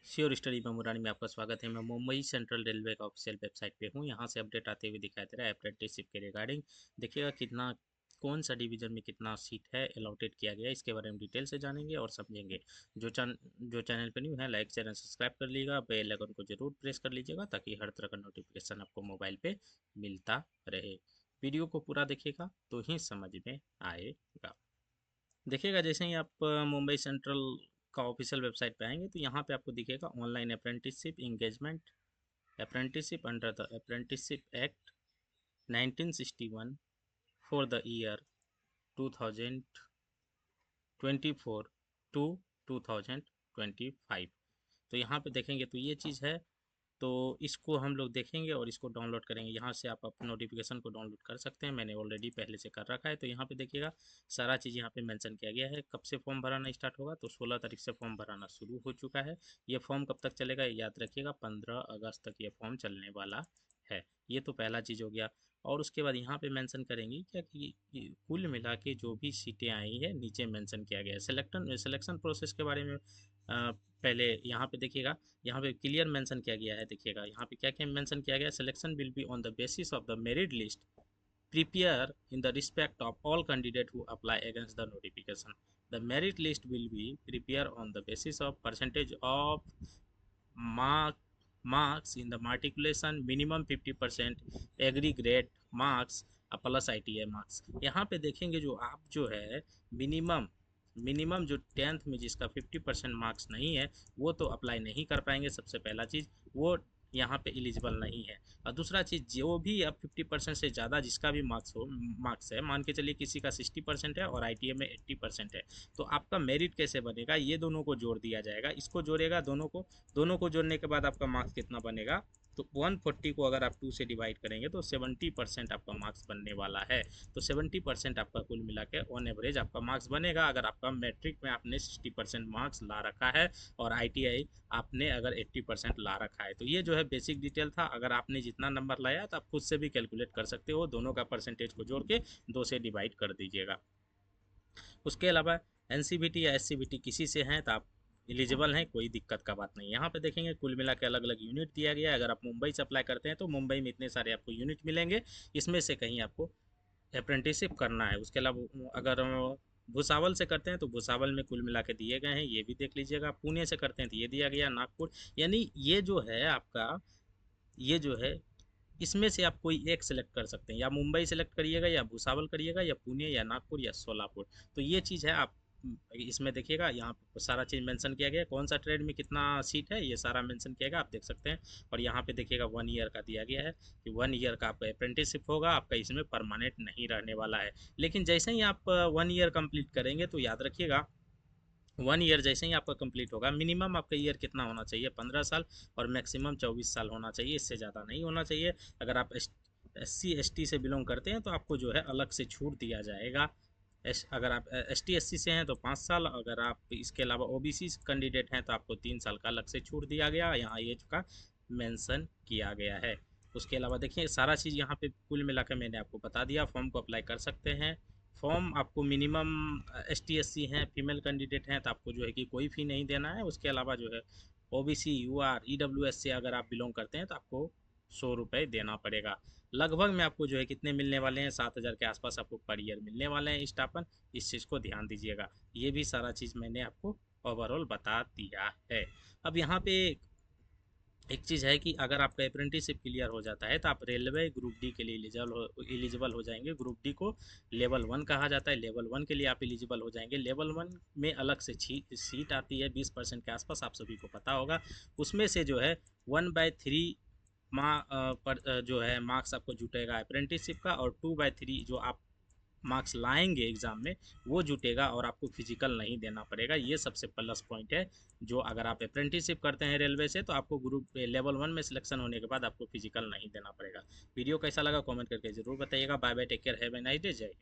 Sure study मेमोरानी में आपका स्वागत है। मैं मुंबई सेंट्रल रेलवे का ऑफिशियल वेबसाइट पे हूँ। यहाँ से अपडेट आते हुए दिखाई दे रहा है अप्रेंटिसशिप के रिगार्डिंग। देखिएगा कितना कौन सा डिवीजन में कितना सीट है अलॉटेड किया गया है, इसके बारे में डिटेल से जानेंगे और समझेंगे। जो चैनल पे न्यू है लाइक शेयर एंड सब्सक्राइब कर लीजिएगा, बेल आइकन को जरूर प्रेस कर लीजिएगा ताकि हर तरह का नोटिफिकेशन आपको मोबाइल पे मिलता रहे। वीडियो को पूरा देखिएगा तो ही समझ में आएगा। देखिएगा जैसे ही आप मुंबई सेंट्रल का ऑफिशियल वेबसाइट पे आएंगे तो यहाँ पे आपको दिखेगा online apprenticeship engagement, apprenticeship under the apprenticeship act 1961 for the year 2024 to 2025। तो यहाँ पे देखेंगे तो ये चीज़ है। तो इसको हम लोग देखेंगे और इसको डाउनलोड करेंगे। यहाँ से आप अपने नोटिफिकेशन को डाउनलोड कर सकते हैं, मैंने ऑलरेडी पहले से कर रखा है। तो यहाँ पे देखिएगा सारा चीज़ यहाँ पे मेंशन किया गया है। कब से फॉर्म भराना स्टार्ट होगा तो 16 तारीख से फॉर्म भराना शुरू हो चुका है। ये फॉर्म कब तक चलेगा ये याद रखिएगा, 15 अगस्त तक ये फॉर्म चलने वाला है। ये तो पहला चीज़ हो गया। और उसके बाद यहाँ पे मेंशन करेंगे क्या कि कुल मिला के जो भी सीटें आई है नीचे मेंशन किया गया है। सिलेक्शन प्रोसेस के बारे में पहले यहाँ पे देखिएगा, यहाँ पे क्लियर मेंशन किया गया है। देखिएगा यहाँ पे क्या क्या मेंशन किया गया है। Selection will be on the basis of the merit list prepare in the respect of all candidate who apply against the notification. The merit list will be prepare on the basis of percentage of mark marks in the matriculation minimum 50% aggregate marks plus ITI marks. यहाँ पे देखेंगे जो आप जो है minimum minimum जो 10th में जिसका 50% मार्क्स नहीं है वो तो अप्लाई नहीं कर पाएंगे। सबसे पहला चीज़ वो यहाँ पे एलिजिबल नहीं है। और दूसरा चीज़ जो भी अब 50% से ज़्यादा जिसका भी मार्क्स है, मान के चलिए किसी का 60% है और ITI में 80% है, तो आपका मेरिट कैसे बनेगा, ये दोनों को जोड़ दिया जाएगा। इसको जोड़ेगा दोनों को जोड़ने के बाद आपका मार्क्स कितना बनेगा तो 140 को अगर आप 2 से डिवाइड करेंगे तो 70% आपका मार्क्स बनने वाला है। तो 70% आपका कुल मिला के ऑन एवरेज आपका मार्क्स बनेगा। अगर आपका मैट्रिक में आपने 60% मार्क्स ला रखा है और ITI आपने अगर 80% ला रखा है। तो ये जो है बेसिक डिटेल था। अगर आपने जितना नंबर लाया तो आप खुद से भी कैलकुलेट कर सकते हो, दोनों का परसेंटेज को जोड़ के 2 से डिवाइड कर दीजिएगा। उसके अलावा NCVT या SCVT किसी से हैं तो आप एलिजिबल हैं, कोई दिक्कत का बात नहीं। यहाँ पे देखेंगे कुल मिला के अलग अलग यूनिट दिया गया है। अगर आप मुंबई से अप्लाई करते हैं तो मुंबई में इतने सारे आपको यूनिट मिलेंगे, इसमें से कहीं आपको अप्रेंटिसशिप करना है। उसके अलावा अगर भुसावल से करते हैं तो भुसावल में कुल मिला के दिए गए हैं, ये भी देख लीजिएगा। पुणे से करते हैं तो ये दिया गया, नागपुर, यानी ये जो है आपका ये जो है इसमें से आप कोई एक सेलेक्ट कर सकते हैं। या मुंबई सेलेक्ट करिएगा या भुसावल करिएगा या पुणे या नागपुर या सोलापुर। तो ये चीज़ है। आप इसमें देखिएगा यहाँ पर सारा चीज़ मेंशन किया गया है, कौन सा ट्रेड में कितना सीट है ये सारा मेंशन किया गया, आप देख सकते हैं। और यहाँ पे देखिएगा 1 ईयर का दिया गया है कि 1 ईयर का आपका अप्रेंटिसशिप होगा, आपका इसमें परमानेंट नहीं रहने वाला है। लेकिन जैसे ही आप 1 ईयर कंप्लीट करेंगे तो याद रखिएगा 1 ईयर जैसे ही आपका कंप्लीट होगा, मिनिमम आपका ईयर कितना होना चाहिए 15 साल और मैक्सिमम 24 साल होना चाहिए, इससे ज़्यादा नहीं होना चाहिए। अगर आप SC ST से बिलोंग करते हैं तो आपको जो है अलग से छूट दिया जाएगा। अगर आप ST SC से हैं तो 5 साल, अगर आप इसके अलावा OBC कैंडिडेट हैं तो आपको 3 साल का अलग से छूट दिया गया, यहाँ एज का मेंशन किया गया है। उसके अलावा देखिए सारा चीज़ यहाँ पे कुल मिलाकर मैंने आपको बता दिया। फॉर्म को अप्लाई कर सकते हैं। फॉर्म आपको मिनिमम ST SC हैं, फीमेल कैंडिडेट हैं तो आपको जो है कि कोई फ़ी नहीं देना है। उसके अलावा जो है OBC UR EWS से अगर आप बिलोंग करते हैं तो आपको 100 रुपये देना पड़ेगा। लगभग में आपको जो है कितने मिलने वाले हैं, 7,000 के आसपास आपको पर ईयर मिलने वाले हैं स्टाइपेंड। इस चीज़ को ध्यान दीजिएगा। ये भी सारा चीज़ मैंने आपको ओवरऑल बता दिया है। अब यहाँ पे एक चीज़ है कि अगर आपका अप्रेंटिसशिप क्लियर हो जाता है तो आप रेलवे ग्रुप डी के लिए एलिजिबल हो जाएंगे। ग्रुप डी को लेवल 1 कहा जाता है। लेवल 1 के लिए आप एलिजिबल हो जाएंगे। लेवल 1 में अलग से सीट आती है 20% के आसपास, आप सभी को पता होगा। उसमें से जो है 1/3 पर जो है मार्क्स आपको जुटेगा अप्रेंटिसशिप का, और 2/3 जो आप मार्क्स लाएंगे एग्ज़ाम में वो जुटेगा और आपको फिजिकल नहीं देना पड़ेगा। ये सबसे प्लस पॉइंट है। जो अगर आप अप्रेंटिसशिप करते हैं रेलवे से तो आपको ग्रुप लेवल 1 में सिलेक्शन होने के बाद आपको फिजिकल नहीं देना पड़ेगा। वीडियो कैसा लगा कमेंट करके ज़रूर बताइएगा। Bye bye, take care, have a nice day, Jai Hind.